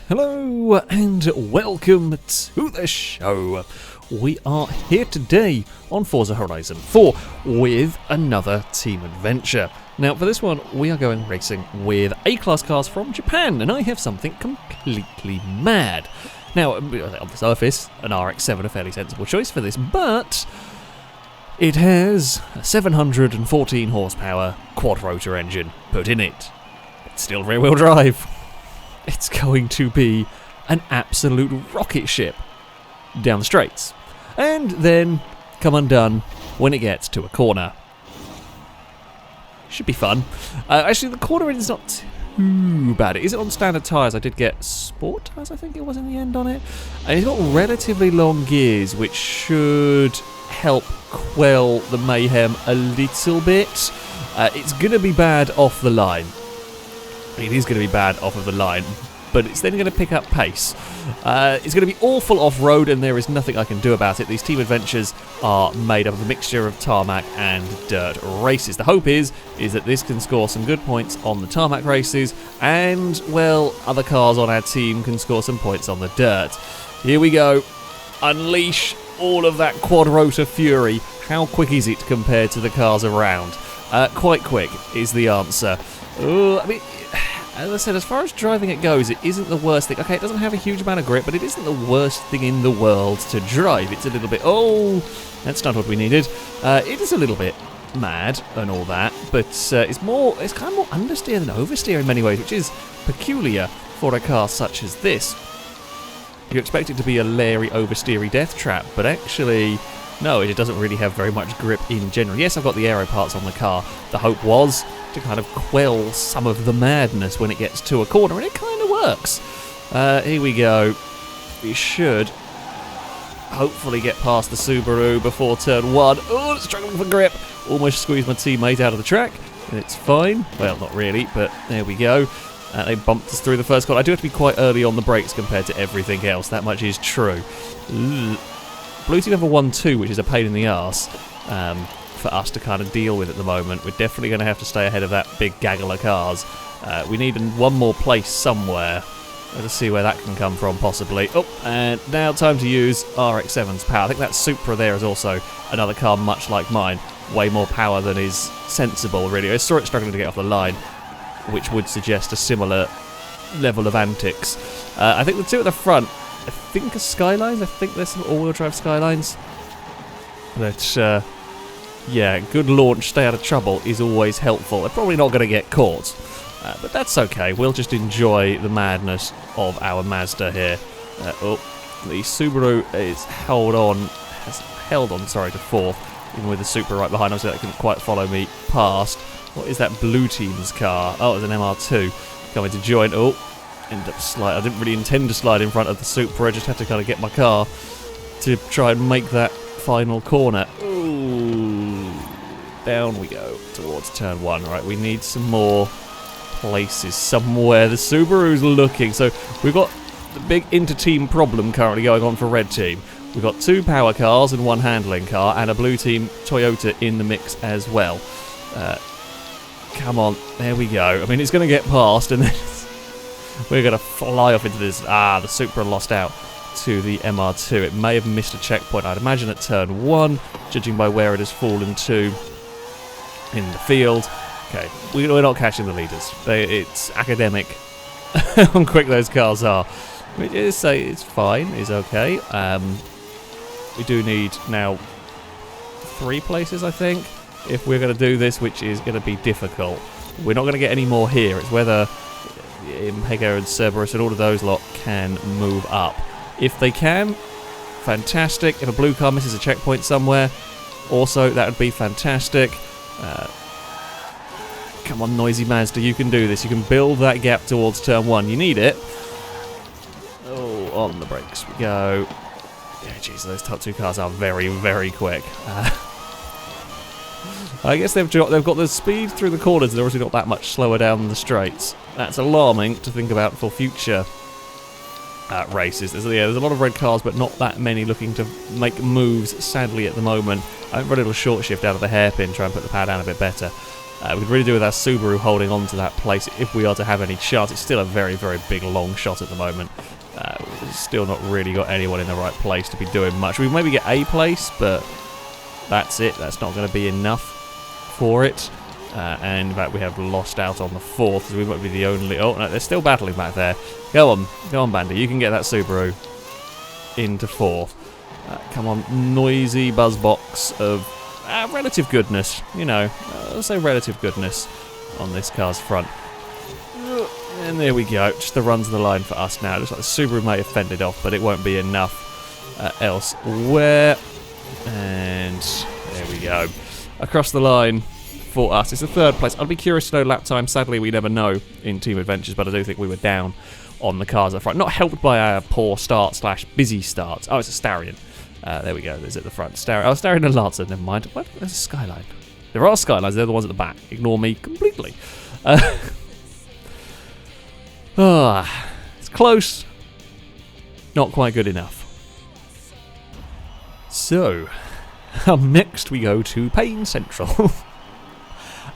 Hello and welcome to the show. We are here today on Forza Horizon 4 with another team adventure. Now for this one we are going racing with A-class cars from Japan, and I have something completely mad. Now on the surface an Rx7 a fairly sensible choice for this, but it has a 714 horsepower quad rotor engine put in it. It's still rear wheel drive. It's going to be an absolute rocket ship down the straights, and then come undone when it gets to a corner. Should be fun. Actually, the corner is not too bad. It isn't on standard tyres. I did get sport tyres, I think it was in the end on it. And it's got relatively long gears, which should help quell the mayhem a little bit. It's going to be bad off the line. It is going to be bad off of the line, but it's then going to pick up pace. It's going to be awful off-road, and there is nothing I can do about it. These team adventures are made up of a mixture of tarmac and dirt races. The hope is that this can score some good points on the tarmac races, and, well, other cars on our team can score some points on the dirt. Here we go. Unleash all of that quad rotor fury. How quick is it compared to the cars around? Quite quick is the answer. I mean, as I said, as far as driving it goes, it isn't the worst thing. Okay, it doesn't have a huge amount of grip, but it isn't the worst thing in the world to drive. It's a little bit... Oh, that's not what we needed. It is a little bit mad and all that, but it's kind of more understeer than oversteer in many ways, which is peculiar for a car such as this. You expect it to be a leery, oversteery death trap, but actually... No, it doesn't really have very much grip in general. Yes, I've got the aero parts on the car. The hope was to kind of quell some of the madness when it gets to a corner, and it kind of works. Here we go. We should hopefully get past the Subaru before turn 1. Oh, struggling for grip. Almost squeezed my teammate out of the track. It's fine. Well, not really, but there we go. They bumped us through the first corner. I do have to be quite early on the brakes compared to everything else. That much is true. Blue team level 1-2, which is a pain in the arse for us to kind of deal with at the moment. We're definitely going to have to stay ahead of that big gaggle of cars. We need one more place somewhere. Let's see where that can come from, possibly. Oh, and now time to use Rx7's power. I think that Supra there is also another car much like mine. Way more power than is sensible, really. I saw it struggling to get off the line, which would suggest a similar level of antics. I think the two at the front, I think are Skylines. I think there's some all-wheel drive Skylines. But, yeah, good launch, stay out of trouble is always helpful. They're probably not going to get caught. But that's okay. We'll just enjoy the madness of our Mazda here. The Subaru has held on to fourth, even with the Supra right behind us, so that couldn't quite follow me past. What is that blue team's car? Oh, it's an MR2 coming to join. Oh. End up slide. I didn't really intend to slide in front of the Supra. I just had to kind of get my car to try and make that final corner. Ooh, down we go towards turn 1. Right, we need some more places somewhere. The Subaru's looking. So we've got the big inter-team problem currently going on for red team. We've got 2 power cars and 1 handling car, and a blue team Toyota in the mix as well. Come on, there we go. I mean, it's going to get past, and then we're going to fly off into this. The Supra lost out to the MR2. It may have missed a checkpoint, I'd imagine, at turn 1, judging by where it has fallen to in the field. Okay, we're not catching the leaders. It's academic how quick those cars are. Which is, it's fine, it's okay. We do need now 3 places, I think, if we're going to do this, which is going to be difficult. We're not going to get any more here. It's whether Impego and Cerberus and all of those lot can move up. If they can, fantastic. If a blue car misses a checkpoint somewhere, also that would be fantastic. Come on, noisy Mazda, you can do this. You can build that gap towards turn 1. You need it. Oh, on the brakes we go. Yeah, jeez, those top 2 cars are very, very quick. I guess they've got the speed through the corners. They're obviously not that much slower down the straights. That's alarming to think about for future races. There's a lot of red cars, but not that many looking to make moves, sadly, at the moment. I went for a little short shift out of the hairpin, try and put the power down a bit better. We could really do with our Subaru holding on to that place if we are to have any chance. It's still a very, very big long shot at the moment. We've still not really got anyone in the right place to be doing much. We maybe get a place, but that's it. That's not going to be enough for it. And in fact, we have lost out on the 4th, so we might be the only... Oh, no, they're still battling back there. Go on, Bandy. You can get that Subaru into 4th. Come on, noisy buzz box of relative goodness. You know, I'll say relative goodness on this car's front. And there we go. Just the runs of the line for us now. Looks like the Subaru may have fended off, but it won't be enough elsewhere. And there we go. Across the line for us. It's the 3rd place. I'd be curious to know lap time. Sadly, we never know in Team Adventures, but I do think we were down on the cars at the front. Not helped by our poor start / busy starts. Oh, it's a Starion. There we go. There's at the front. Starion and Lancer. Never mind. What? There's a Skyline. There are Skylines. They're the ones at the back. Ignore me completely. It's close. Not quite good enough. So, next we go to Payne Central.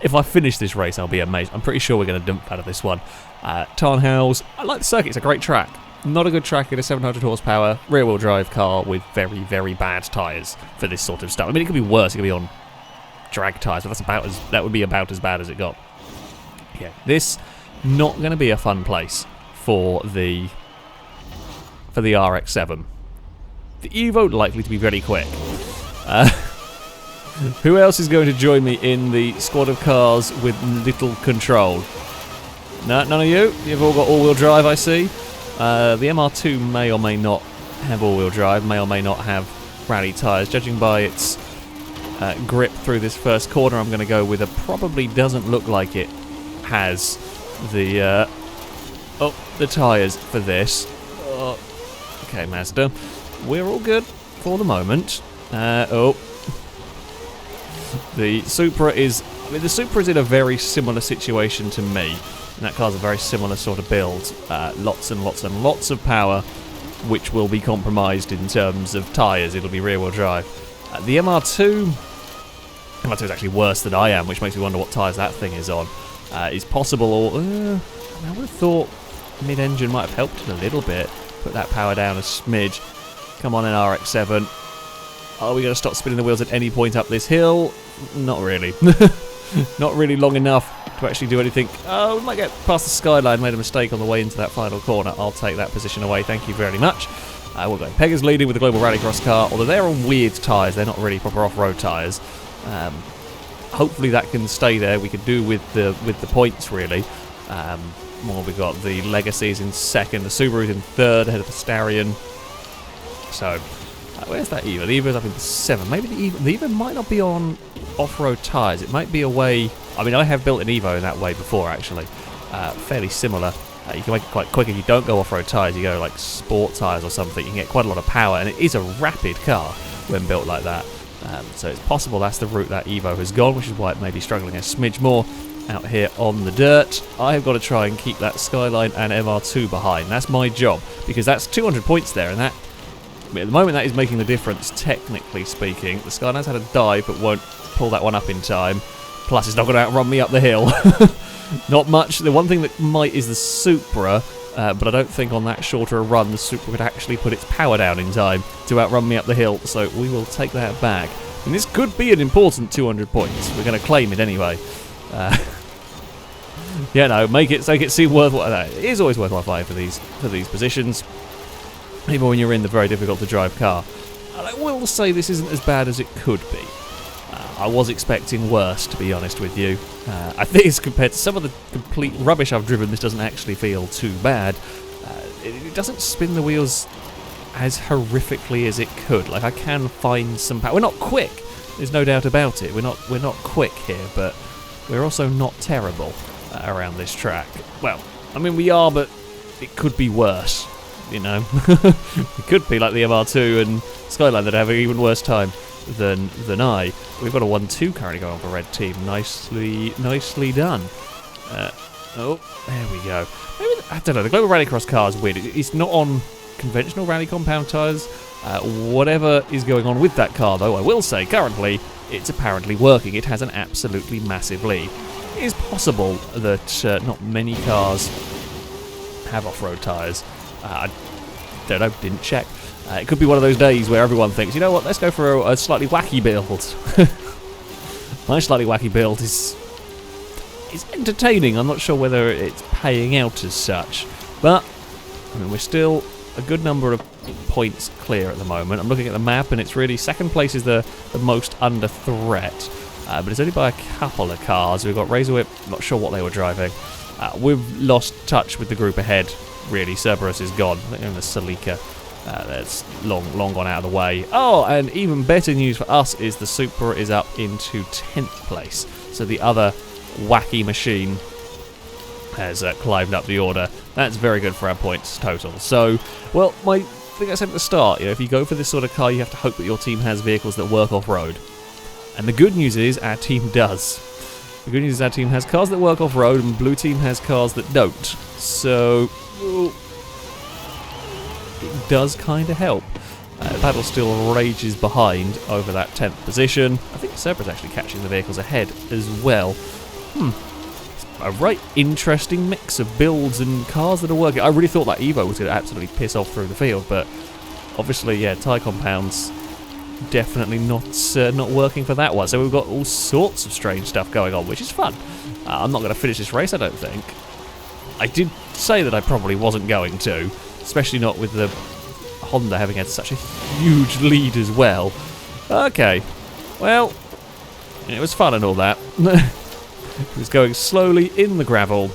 If I finish this race, I'll be amazed. I'm pretty sure we're going to dump out of this one. Tarnhouse. I like the circuit. It's a great track. Not a good track in a 700 horsepower rear-wheel drive car with very, very bad tyres for this sort of stuff. I mean, it could be worse. It could be on drag tyres, but that would be about as bad as it got. Yeah, this not going to be a fun place for the RX7. The Evo likely to be very quick. Who else is going to join me in the squad of cars with little control? No, none of you? You've all got all-wheel drive, I see. The MR2 may or may not have all-wheel drive, may or may not have rally tyres. Judging by its grip through this first corner, I'm going to go with a probably doesn't look like it has the tyres for this. Okay, Mazda. We're all good for the moment. The Supra is... I mean, the Supra is in a very similar situation to me. And that car's a very similar sort of build. Lots and lots and lots of power, which will be compromised in terms of tyres. It'll be rear-wheel drive. The MR2 is actually worse than I am, which makes me wonder what tyres that thing is on. Is possible, or... I would have thought mid-engine might have helped it a little bit. Put that power down a smidge. Come on in, RX7. Are we going to stop spinning the wheels at any point up this hill? Not really. Not really long enough to actually do anything. Oh, we might get past the Skyline. Made a mistake on the way into that final corner. I'll take that position away. Thank you very much. We're going. Pegger's leading with the Global Rallycross car, although they're on weird tyres. They're not really proper off-road tyres. Hopefully that can stay there. We could do with the points, really. We've got the Legacies in 2nd. The Subaru's in 3rd, ahead of the Starion. So... where's that Evo? The Evo's up in 7th. Maybe the Evo might not be on off-road tyres. It might be a way... I mean, I have built an Evo in that way before, actually. Fairly similar. You can make it quite quick if you don't go off-road tyres. You go, like, sport tyres or something. You can get quite a lot of power, and it is a rapid car when built like that. So it's possible that's the route that Evo has gone, which is why it may be struggling a smidge more out here on the dirt. I have got to try and keep that Skyline and MR2 behind. That's my job, because that's 200 points there, and that... I mean, at the moment, that is making the difference, technically speaking. The Skyline's had a dive, but won't pull that one up in time. Plus, it's not going to outrun me up the hill. Not much. The one thing that might is the Supra, but I don't think on that shorter a run, the Supra could actually put its power down in time to outrun me up the hill, so we will take that back. And this could be an important 200 points. We're going to claim it anyway. Yeah, no, make it seem worthwhile. It is always worthwhile fighting for these positions. Even when you're in the very difficult to drive car. And I will say this isn't as bad as it could be. I was expecting worse, to be honest with you. I think it's compared to some of the complete rubbish I've driven, this doesn't actually feel too bad. It doesn't spin the wheels as horrifically as it could. Like, I can find some power. We're not quick, there's no doubt about it. We're not quick here, but we're also not terrible around this track. Well, I mean, we are, but it could be worse. You know, it could be like the MR2 and Skyline that have an even worse time than I. We've got a 1-2 currently going on for Red Team. Nicely done. Oh, there we go. Maybe I don't know. The Global Rallycross car is weird. It's not on conventional rally compound tyres. Whatever is going on with that car, though, I will say currently it's apparently working. It has an absolutely massive lead. It is possible that not many cars have off-road tyres. I don't know, didn't check. It could be one of those days where everyone thinks, you know what, let's go for a slightly wacky build. My slightly wacky build is entertaining. I'm not sure whether it's paying out as such. But, I mean, we're still a good number of points clear at the moment. I'm looking at the map, and it's really, second place is the most under threat. But it's only by a couple of cars. We've got Razorwhip, not sure what they were driving. We've lost touch with the group ahead, really. Cerberus is gone. I think they're in the Celica. That's long gone out of the way. Oh, and even better news for us is the Supra is up into 10th place. So the other wacky machine has climbed up the order. That's very good for our points total. So, well, I think I said at the start, if you go for this sort of car, you have to hope that your team has vehicles that work off-road. And the good news is our team does. The good news is our team has cars that work off-road, and blue team has cars that don't. So, it does kind of help. Battle still rages behind over that 10th position. I think Cerberus actually catching the vehicles ahead as well. A right interesting mix of builds and cars that are working. I really thought that Evo was going to absolutely piss off through the field, but obviously, yeah, tyre compounds definitely not working for that one. So we've got all sorts of strange stuff going on, which is fun. I'm not going to finish this race, I don't think. I did say that I probably wasn't going to, especially not with the Honda having had such a huge lead as well. Okay, well, it was fun and all that. It was going slowly in the gravel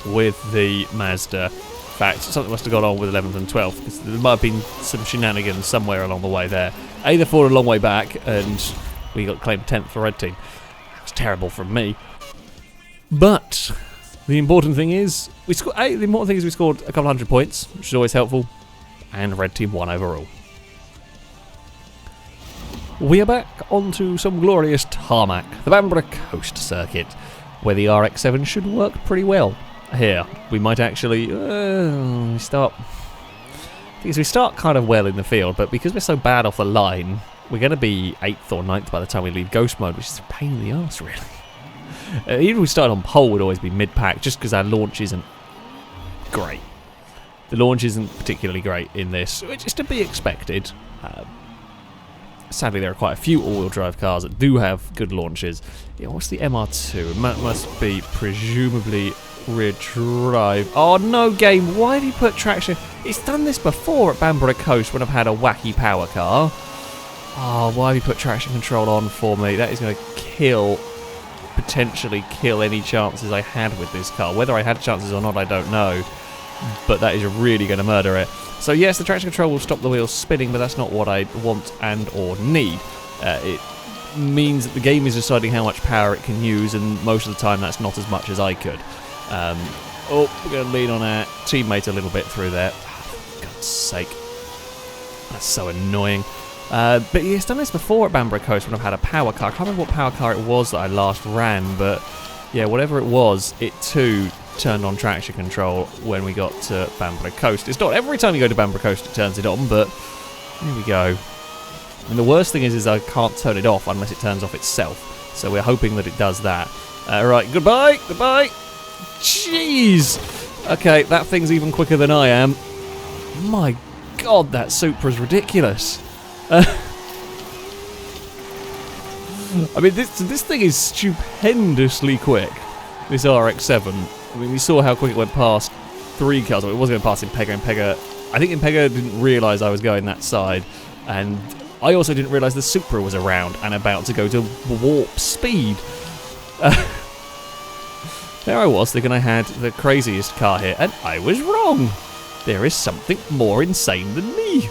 with the Mazda. In fact, something must have gone on with 11th and 12th, because there might have been some shenanigans somewhere along the way there. Either fallen a long way back, and we got claimed 10th for Red Team. That was terrible from me. But the important thing is we scored a couple hundred points, which is always helpful, and Red Team won overall. We are back onto some glorious tarmac, the Bamborough Coast circuit, where the Rx7 should work pretty well. Here, we might actually start kind of well in the field, but because we're so bad off the line, we're going to be 8th or 9th by the time we leave Ghost Mode, which is a pain in the arse, really. Even if we started on pole, would always be mid-pack, just because our launch isn't great. The launch isn't particularly great in this, which is to be expected. Sadly, there are quite a few all-wheel drive cars that do have good launches. Yeah, what's the MR2? It must be presumably rear drive. Oh no, game! Why have you put traction? It's done this before at Bamborough Coast when I've had a wacky power car. Oh, why have you put traction control on for me? That is going to potentially kill any chances I had with this car. Whether I had chances or not, I don't know. But that is really going to murder it. So yes, the traction control will stop the wheels spinning, but that's not what I want and or need. It means that the game is deciding how much power it can use, and most of the time that's not as much as I could. We're going to lean on our teammate a little bit through there. For God's sake. That's so annoying. But yeah, it's done this before at Bamborough Coast when I've had a power car. I can't remember what power car it was that I last ran, but yeah, whatever it was, it too turned on traction control when we got to Bamborough Coast. It's not every time you go to Bamborough Coast it turns it on, but here we go. And the worst thing is I can't turn it off unless it turns off itself. So we're hoping that it does that. Right, goodbye. Jeez. Okay, that thing's even quicker than I am. My God, that Supra's ridiculous. I mean, this thing is stupendously quick. This RX7. I mean, we saw how quick it went past 3 cars. I mean, it was going past Impega. I think Impega didn't realise I was going that side, and I also didn't realise the Supra was around and about to go to warp speed. There I was, thinking I had the craziest car here, and I was wrong. There is something more insane than me.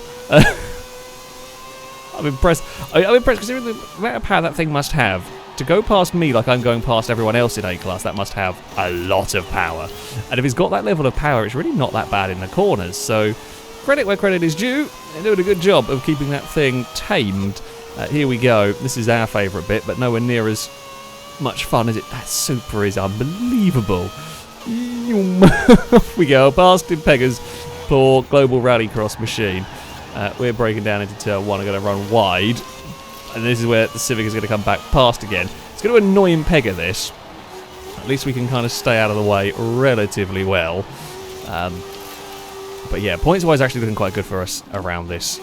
I'm impressed. I'm impressed considering the amount of power that thing must have. To go past me like I'm going past everyone else in A-Class, that must have a lot of power. And if it's got that level of power, it's really not that bad in the corners. So, credit where credit is due. They're doing a good job of keeping that thing tamed. Here we go. This is our favourite bit, but nowhere near as much fun as it. That Supra is unbelievable. Off we go, past Impega's poor global rallycross machine. We're breaking down into turn 1. I'm going to run wide. And this is where the Civic is going to come back past again. It's going to annoy Impega this. At least we can kind of stay out of the way relatively well. But yeah, points-wise actually looking quite good for us around this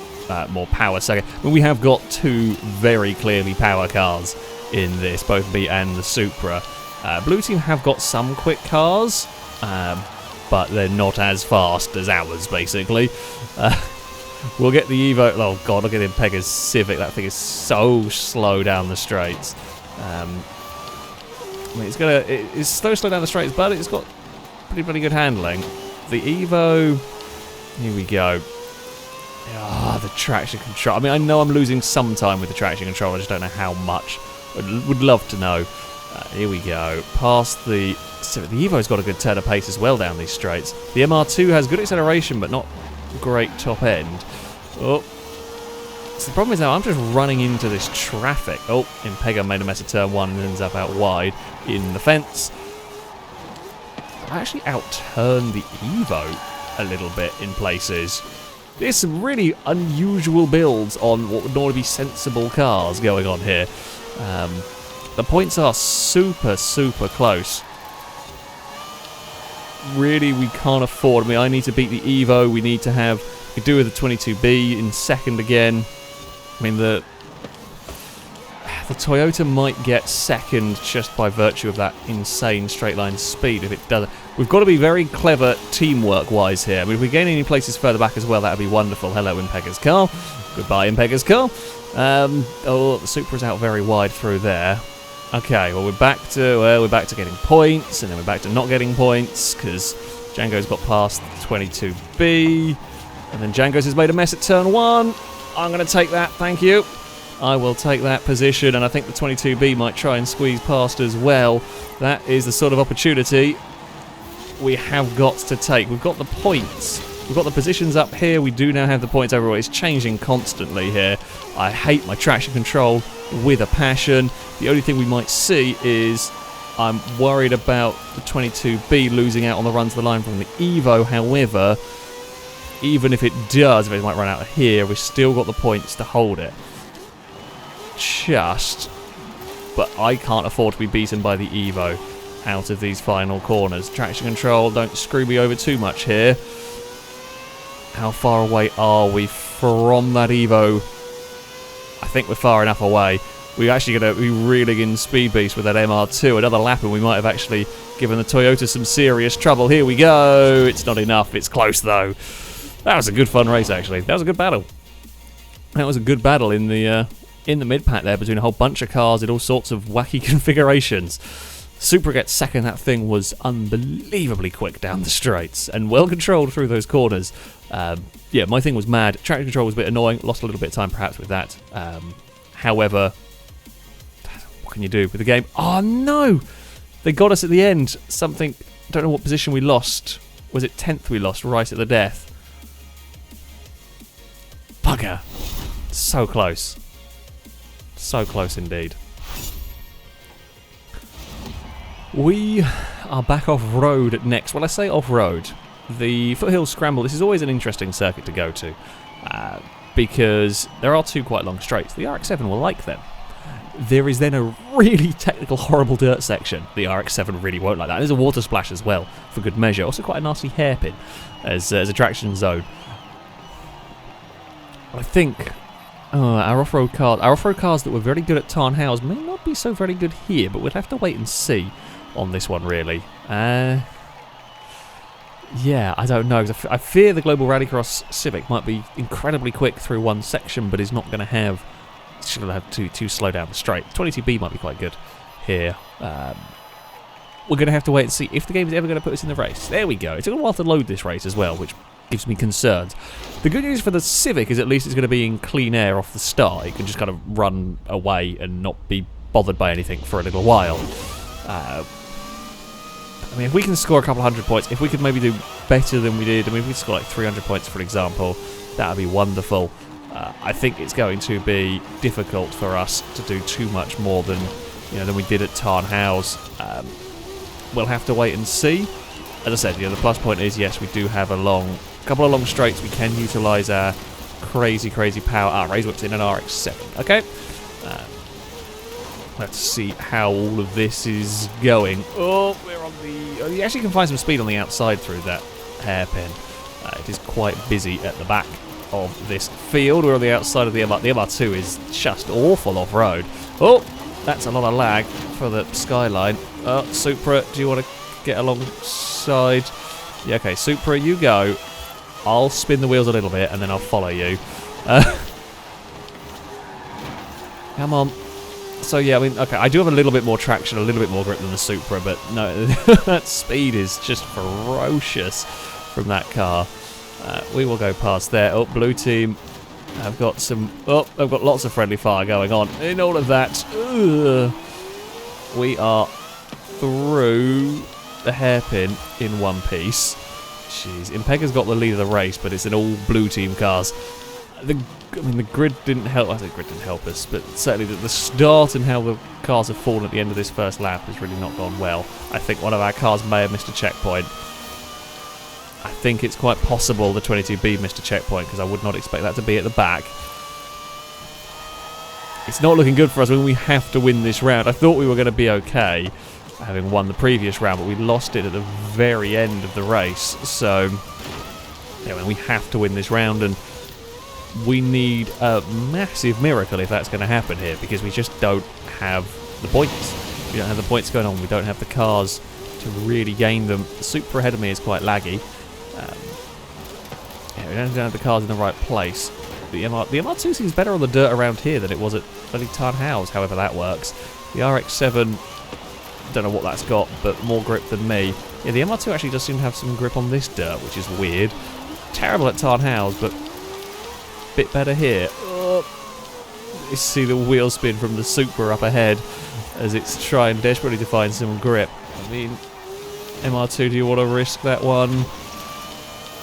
more power second. I mean, we have got two very clearly power cars in this, both me and the Supra. Blue team have got some quick cars, but they're not as fast as ours, basically. We'll get the Evo. Oh god, look at Impega's Civic. That thing is so slow down the straights. I mean, it's slow down the straights, but it's got pretty bloody good handling. The Evo, here we go. Ah, the traction control. I mean, I know I'm losing some time with the traction control. I just don't know how much. Would love to know. Here we go. Past the Civic. The Evo's got a good turn of pace as well down these straights. The MR2 has good acceleration, but not great top end. Oh. So the problem is now I'm just running into this traffic. Oh, Impega made a mess of turn 1 and ends up out wide in the fence. I actually outturned the Evo a little bit in places. There's some really unusual builds on what would normally be sensible cars going on here. The points are super, super close. Really, we can't afford. I mean, I need to beat the Evo. We need to have... We could do with the 22B in second again. I mean, the Toyota might get second just by virtue of that insane straight line speed if it doesn't. We've got to be very clever teamwork-wise here. I mean, if we gain any places further back as well, that would be wonderful. Hello, Impega's car. Goodbye, Impega's car. Oh, the Supra's out very wide through there. Okay, well, we're back to getting points, and then we're back to not getting points because Django's got past the 22B, and then Django's has made a mess at turn 1. I'm going to take that, thank you. I will take that position, and I think the 22B might try and squeeze past as well. That is the sort of opportunity we have got to take. We've got the points. We've got the positions up here. We do now have the points overall. It's changing constantly here. I hate my traction control with a passion. The only thing we might see is I'm worried about the 22B losing out on the run to the line from the Evo. However, even if it does, if it might run out of here, we've still got the points to hold it. But I can't afford to be beaten by the Evo out of these final corners. Traction control, don't screw me over too much here. How far away are we from that Evo? I think we're far enough away. We're actually going to be reeling in Speed Beast with that MR2. Another lap and we might have actually given the Toyota some serious trouble. Here we go. It's not enough. It's close though. That was a good fun race actually. That was a good battle. That was a good battle in the mid-pack there between a whole bunch of cars in all sorts of wacky configurations. Supra gets second. That thing was unbelievably quick down the straights and well controlled through those corners. Yeah, my thing was mad. Traction control was a bit annoying. Lost a little bit of time perhaps with that. However, what can you do with the game? Oh no! They got us at the end. Something, I don't know what position we lost. Was it 10th we lost right at the death? Bugger. So close. So close indeed. We are back off-road next. Well, I say off-road. The Foothill Scramble, this is always an interesting circuit to go to because there are two quite long straights. The Rx7 will like them. There is then a really technical, horrible dirt section. The Rx7 really won't like that. There's a water splash as well, for good measure. Also quite a nasty hairpin as a traction zone. I think our off-road cars that were very good at Tarn House may not be so very good here, but we'll have to wait and see on this one, really. Yeah, I don't know. I fear the Global Rallycross Civic might be incredibly quick through one section, but is not going to have... Should have to slow down the straight. 22B might be quite good here. We're going to have to wait and see if the game is ever going to put us in the race. There we go. It took a while to load this race as well, which gives me concerns. The good news for the Civic is at least it's going to be in clean air off the start. It can just kind of run away and not be bothered by anything for a little while. I mean, if we can score a couple hundred points, if we could maybe do better than we did, I mean, if we score like 300 points, for example, that would be wonderful. I think it's going to be difficult for us to do too much more than we did at Tarn House. We'll have to wait and see. As I said, the plus point is, yes, we do have a couple of long straights. We can utilise our crazy power. Razor's in an Rx7. Okay, We'll have to see how all of this is going. Oh, we're on the... Oh, you actually can find some speed on the outside through that hairpin. It is quite busy at the back of this field. We're on the outside of the MR. The MR2 is just awful off-road. Oh, that's a lot of lag for the Skyline. Supra, do you want to get alongside? Yeah, okay, Supra, you go. I'll spin the wheels a little bit and then I'll follow you. Come on. So yeah, I mean, okay, I do have a little bit more traction, a little bit more grip than the Supra, but no, that speed is just ferocious from that car. We will go past there. Oh, blue team. I've got some... Oh, I've got lots of friendly fire going on. In all of that, we are through the hairpin in one piece. Jeez, Impega's got the lead of the race, but it's in all blue team cars. The grid didn't help. I think the grid didn't help us, but certainly the start and how the cars have fallen at the end of this first lap has really not gone well. I think one of our cars may have missed a checkpoint. I think it's quite possible the 22B missed a checkpoint because I would not expect that to be at the back. It's not looking good for us when we have to win this round. I thought we were going to be okay having won the previous round, but we lost it at the very end of the race. So, yeah, when we have to win this round, and we need a massive miracle if that's going to happen here, because we just don't have the points. We don't have the points going on. We don't have the cars to really gain them. The Supra ahead of me is quite laggy. Yeah, we don't have the cars in the right place. The MR2 seems better on the dirt around here than it was at bloody Tarnhouse, however that works. The RX7, don't know what that's got, but more grip than me. Yeah, the MR2 actually does seem to have some grip on this dirt, which is weird. Terrible at Tarnhouse, but a bit better here. You see the wheel spin from the Supra up ahead as it's trying desperately to find some grip. I mean, MR2, do you want to risk that one?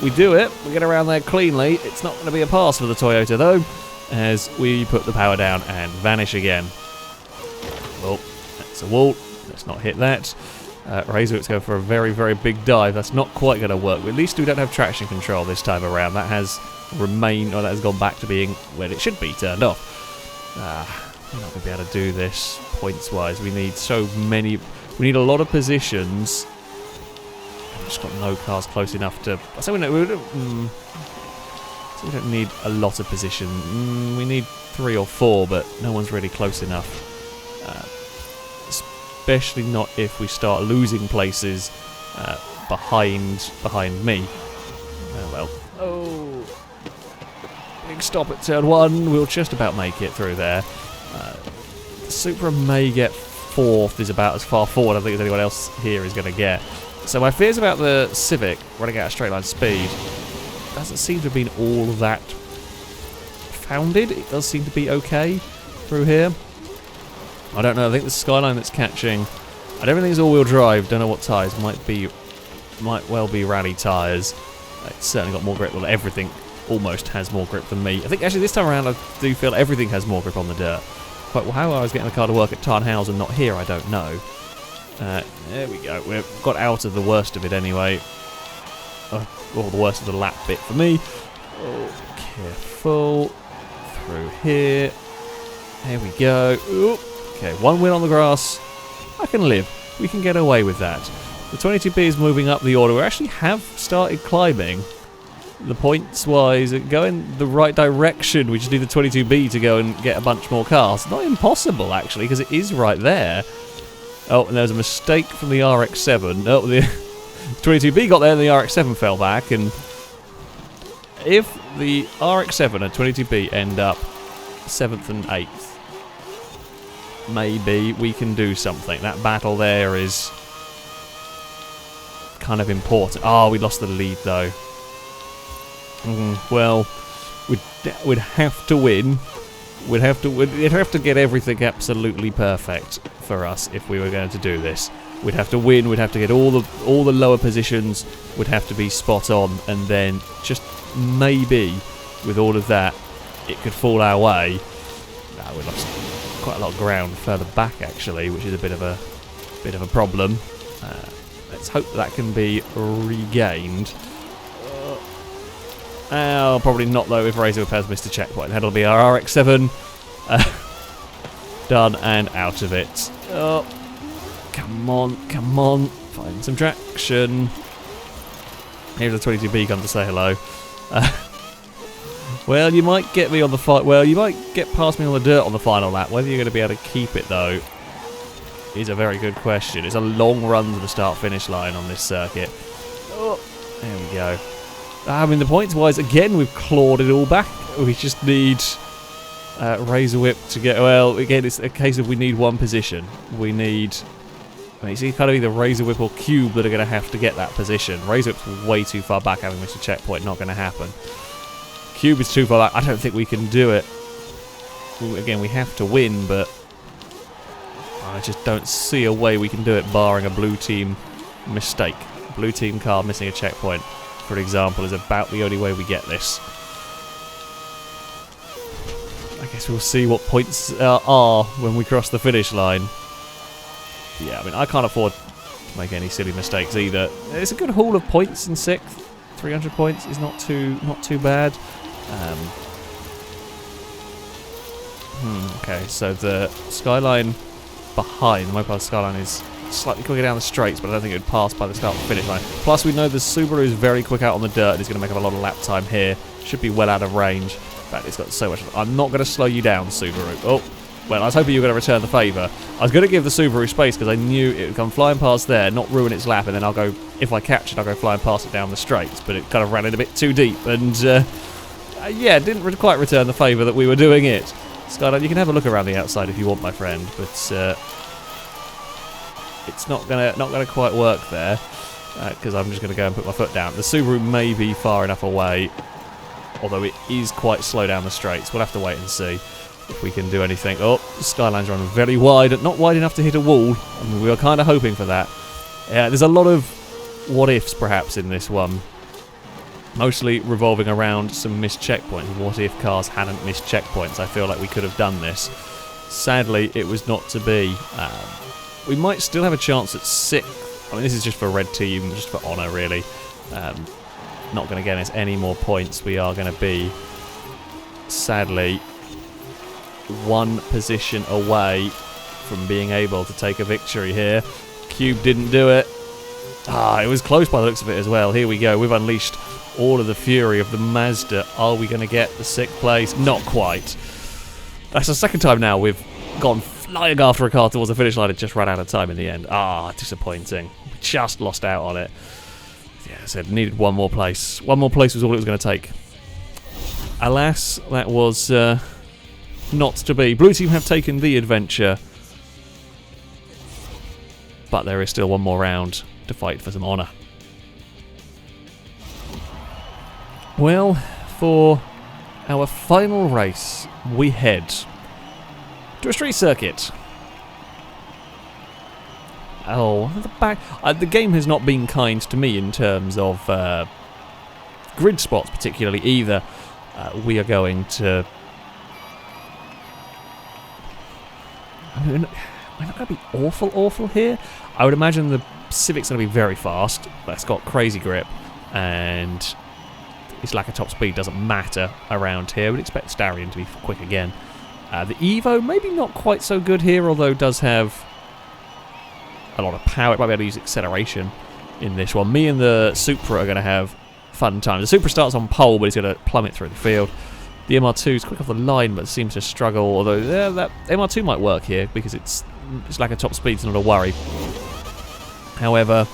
We do it. We get around there cleanly. It's not going to be a pass for the Toyota, though, as we put the power down and vanish again. Oh, that's a wall. Let's not hit that. Razor's going for a very, very big dive. That's not quite going to work. At least we don't have traction control this time around. That has remained, or that has gone back to being where it should be turned off. We're not going to be able to do this points-wise. We need so many... We need a lot of positions. I've just got no cars close enough to... So we don't need a lot of position. We need 3 or 4, but no one's really close enough. Especially not if we start losing places behind me. Oh well. Oh, big stop at turn 1. We'll just about make it through there. The Supra may get 4th, is about as far forward I think as anyone else here is going to get. So my fears about the Civic running out of straight line speed doesn't seem to have been all that founded. It does seem to be okay through here. I don't know. I think the Skyline that's catching. I don't think it's all-wheel drive. Don't know what tyres. Might well be rally tyres. It's certainly got more grip. Well, everything almost has more grip than me. I think actually this time around I do feel everything has more grip on the dirt. But how I was getting the car to work at Tarnhouse and not here, I don't know. There we go. We've got out of the worst of it anyway. Well, the worst of the lap bit for me. Oh, careful. Through here. There we go. Ooh. Okay, 1 win on the grass. I can live. We can get away with that. The 22B is moving up the order. We actually have started climbing. The points-wise, going the right direction. We just need the 22B to go and get a bunch more cars. Not impossible, actually, because it is right there. Oh, and there's a mistake from the RX7. Oh, the 22B got there and the RX7 fell back. And if the RX7 and 22B end up 7th and 8th, maybe we can do something. That battle there is kind of important. Oh, we lost the lead, though. Well, we'd have to win. We'd have to get everything absolutely perfect for us if we were going to do this. We'd have to win. We'd have to get all the lower positions. Would have to be spot on, and then just maybe with all of that, it could fall our way. We lost quite a lot of ground further back actually, which is a bit of a problem. Let's hope that can be regained. Probably not though if Razor has missed a checkpoint. That'll be our RX7. Done and out of it. Oh, come on, come on. Find some traction. Here's a 22B come to say hello. Well, you might get me on the fight. Well, you might get past me on the dirt on the final lap. Whether you're going to be able to keep it, though, is a very good question. It's a long run to the start-finish line on this circuit. Oh, there we go. I mean, the points-wise, again, we've clawed it all back. We just need Razor Whip to get... Well, again, it's a case of we need one position. We need... I mean, it's kind of either Razor Whip or Cube that are going to have to get that position. Razor Whip's way too far back, having missed a checkpoint. Not going to happen. Cube is too far back. I don't think we can do it. Again, we have to win, but I just don't see a way we can do it barring a blue team mistake. Blue team car missing a checkpoint, for example, is about the only way we get this. I guess we'll see what points are when we cross the finish line. Yeah, I mean, I can't afford to make any silly mistakes either. It's a good haul of points in 6th. 300 points is not too bad. Okay, so the Skyline behind, the Mopar Skyline is slightly quicker down the straights, but I don't think it would pass by the start of the finish line. Plus, we know the Subaru is very quick out on the dirt. He's going to make up a lot of lap time here. Should be well out of range. In fact, it's got so much... I'm not going to slow you down, Subaru. Oh, well, I was hoping you were going to return the favour. I was going to give the Subaru space because I knew it would come flying past there, not ruin its lap, and then I'll go... If I catch it, I'll go flying past it down the straights, but it kind of ran it a bit too deep, and... yeah, didn't quite return the favour that we were doing it. Skyline, you can have a look around the outside if you want, my friend, but it's not gonna quite work there because I'm just gonna go and put my foot down. The Subaru may be far enough away, although it is quite slow down the straights. We'll have to wait and see if we can do anything. Oh, Skyline's running very wide, not wide enough to hit a wall. I mean, we were kind of hoping for that. Yeah, there's a lot of what ifs perhaps in this one. Mostly revolving around some missed checkpoints. What if cars hadn't missed checkpoints? I feel like we could have done this. Sadly, it was not to be. We might still have a chance at 6th. I mean, this is just for red team, just for honour, really. Not going to get us any more points. We are going to be, sadly, one position away from being able to take a victory here. Cube didn't do it. It was close by the looks of it as well. Here we go. We've unleashed all of the fury of the Mazda. Are we going to get the 6th place? Not quite. That's the second time now we've gone flying after a car towards the finish line and just ran out of time in the end. Disappointing. Just lost out on it. Yeah, I said needed one more place. One more place was all it was going to take. Alas, that was not to be. Blue team have taken the adventure, but there is still one more round to fight for some honour. Well, for our final race, we head to a street circuit. Oh, the back. The game has not been kind to me in terms of grid spots, particularly either. We are going to. I mean, we're not going to be awful here. I would imagine the Civic's going to be very fast. That's got crazy grip, and its lack of top speed doesn't matter around here. We'd expect Starion to be quick again. The Evo, maybe not quite so good here, although it does have a lot of power. It might be able to use acceleration in this one. Me and the Supra are going to have fun times. The Supra starts on pole, but it's going to plummet through the field. The MR2 is quick off the line, but seems to struggle, although that MR2 might work here because its lack of top speed is not a worry. However,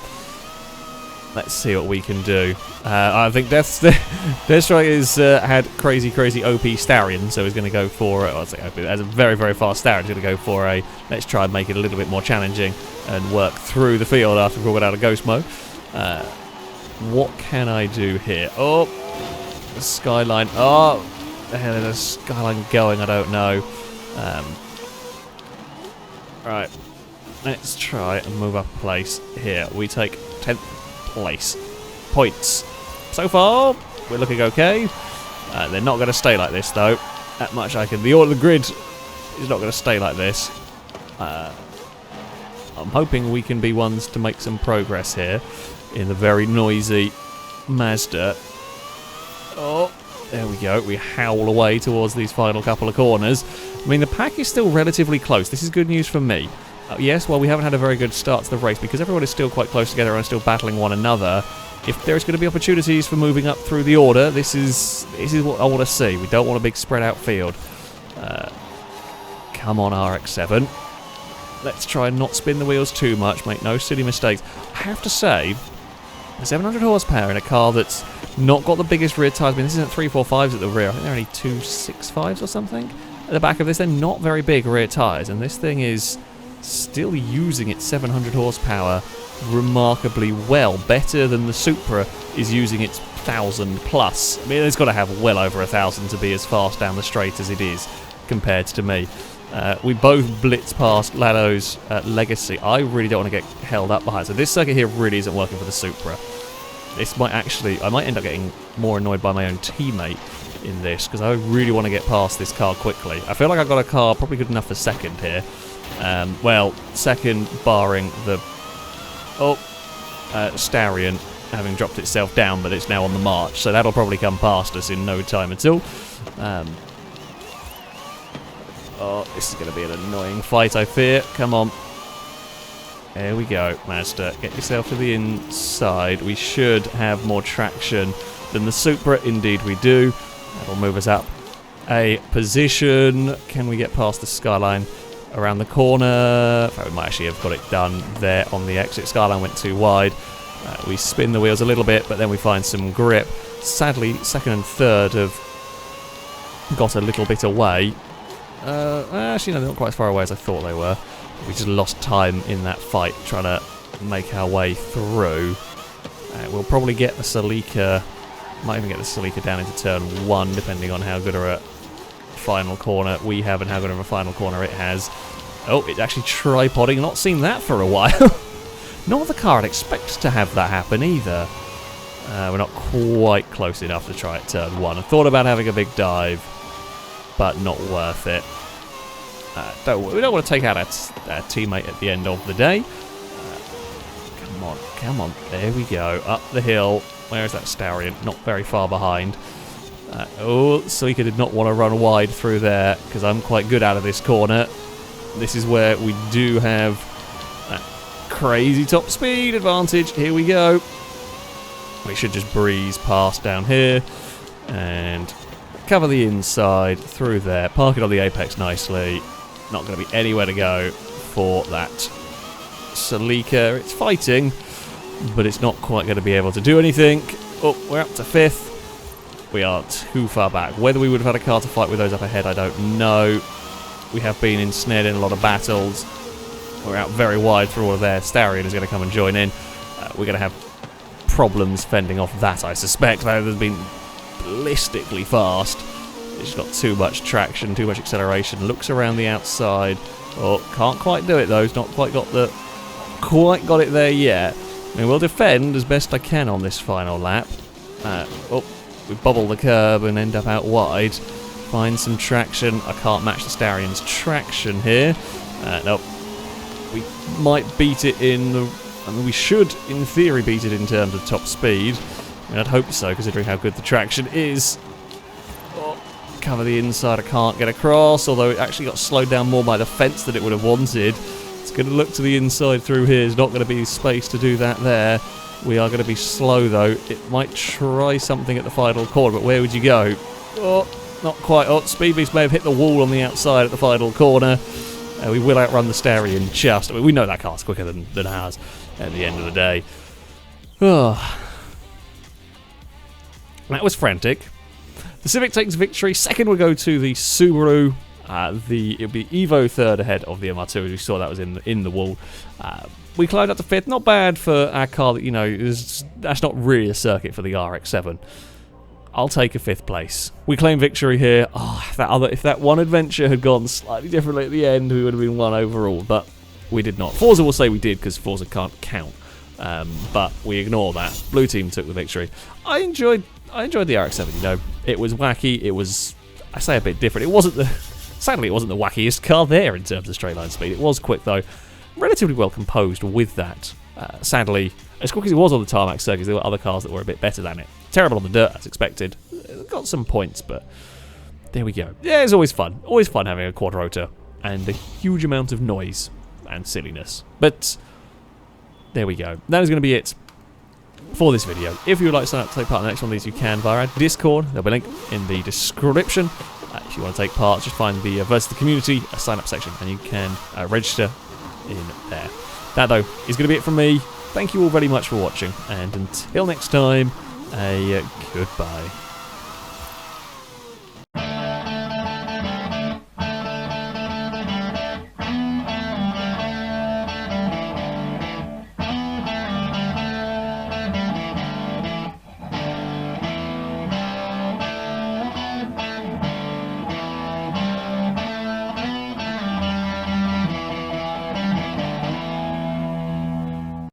let's see what we can do. I think Deathstrike has had crazy OP Starion, so he's going to go for, as a very, very fast Starion, he's going to go for a, let's try and make it a little bit more challenging and work through the field after we've got out of ghost mode. What can I do here? Oh, the Skyline. Oh, the hell is the Skyline going? I don't know. Right, let's try and move up a place here. We take 10th place. Points. So far, we're looking okay. They're not going to stay like this, though. That much I can... The grid is not going to stay like this. I'm hoping we can be ones to make some progress here in the very noisy Mazda. Oh, There we go. We howl away towards these final couple of corners. I mean, the pack is still relatively close. This is good news for me. Yes, well, we haven't had a very good start to the race because everyone is still quite close together and still battling one another. If there's going to be opportunities for moving up through the order, this is what I want to see. We don't want a big spread out field. Come on, RX7. Let's try and not spin the wheels too much, make no silly mistakes. I have to say, 700 horsepower in a car that's not got the biggest rear tyres. I mean, this isn't 345s at the rear. I think they're only 265s or something. At the back of this, they're not very big rear tyres, and this thing is still using its 700 horsepower remarkably well. Better than the Supra is using its 1,000 plus. I mean, it's got to have well over 1,000 to be as fast down the straight as it is compared to me. We both blitz past Lalo's Legacy. I really don't want to get held up behind. So this circuit here really isn't working for the Supra. This might actually, I might end up getting more annoyed by my own teammate in this because I really want to get past this car quickly. I feel like I've got a car probably good enough for second here. Well, second barring the Starion having dropped itself down, but it's now on the march, so that'll probably come past us in no time at all. Oh, this is going to be an annoying fight, I fear. Come on. There we go, Mazda. Get yourself to the inside. We should have more traction than the Supra. Indeed we do. That'll move us up a position. Can we get past the Skyline around the corner? In fact, we might actually have got it done there on the exit. Skyline went too wide. We spin the wheels a little bit, but then we find some grip. Sadly, second and third have got a little bit away. Actually, no, they're not quite as far away as I thought they were. We just lost time in that fight trying to make our way through. We'll probably get the Celica, might even get the Celica down into turn 1, depending on how good of a final corner we have and how good of a final corner it has. Oh, it's actually tripoding. Not seen that for a while. Not the car I'd expect to have that happen either. We're not quite close enough to try at turn 1. I thought about having a big dive, but not worth it. We don't want to take out our teammate at the end of the day. Come on. There we go. Up the hill. Where is that Starion? Not very far behind. Suika did not want to run wide through there because I'm quite good out of this corner. This is where we do have that crazy top speed advantage. Here we go. We should just breeze past down here and cover the inside through there. Park it on the apex nicely. Not going to be anywhere to go for that Celica. It's fighting, but it's not quite going to be able to do anything. Oh, we're up to 5th. We are too far back. Whether we would have had a car to fight with those up ahead, I don't know. We have been ensnared in a lot of battles. We're out very wide through all of there. Starion is going to come and join in. We're going to have problems fending off that, I suspect. They've been ballistically fast. It's got too much traction, too much acceleration. Looks around the outside. Oh, can't quite do it though. It's not quite got it there yet. I mean, we'll defend as best I can on this final lap. We bobble the curb and end up out wide. Find some traction. I can't match the Starion's traction here. Nope. We might beat it we should, in theory, beat it in terms of top speed. I mean, I'd hope so, considering how good the traction is. Cover the inside, I can't get across, although it actually got slowed down more by the fence than it would have wanted. It's going to look to the inside through here. There's not going to be space to do that there. We are going to be slow though. It might try something at the final corner, but where would you go? Oh, not quite. Oh, Speed Beast may have hit the wall on the outside at the final corner. We will outrun the Starion just. I mean, we know that car's quicker than ours at the end of the day. Oh. That was frantic. The Civic takes victory. Second will go to the Subaru. It'll be Evo third ahead of the MR2, as we saw that was in the wall. We climbed up to 5th. Not bad for our car that, that's not really a circuit for the RX7. I'll take a 5th place. We claim victory here. Oh, if that one adventure had gone slightly differently at the end, we would have been 1 overall, but we did not. Forza will say we did because Forza can't count, but we ignore that. Blue team took the victory. I enjoyed the RX7. It was wacky. It was, I say, a bit different. Sadly, it wasn't the wackiest car there in terms of straight line speed. It was quick though, relatively well composed with that. Sadly, as quick as it was on the tarmac circuits, there were other cars that were a bit better than it. Terrible on the dirt, as expected. Got some points, but there we go. Yeah, it's always fun. Always fun having a quad rotor. And a huge amount of noise and silliness. But there we go. That is going to be it for this video. If you would like to sign up to take part in the next one of these, you can via our Discord. There'll be a link in the description. If you want to take part, just find the Versus the Community sign up section and you can register in there. That, though, is going to be it from me. Thank you all very much for watching, and until next time, a goodbye.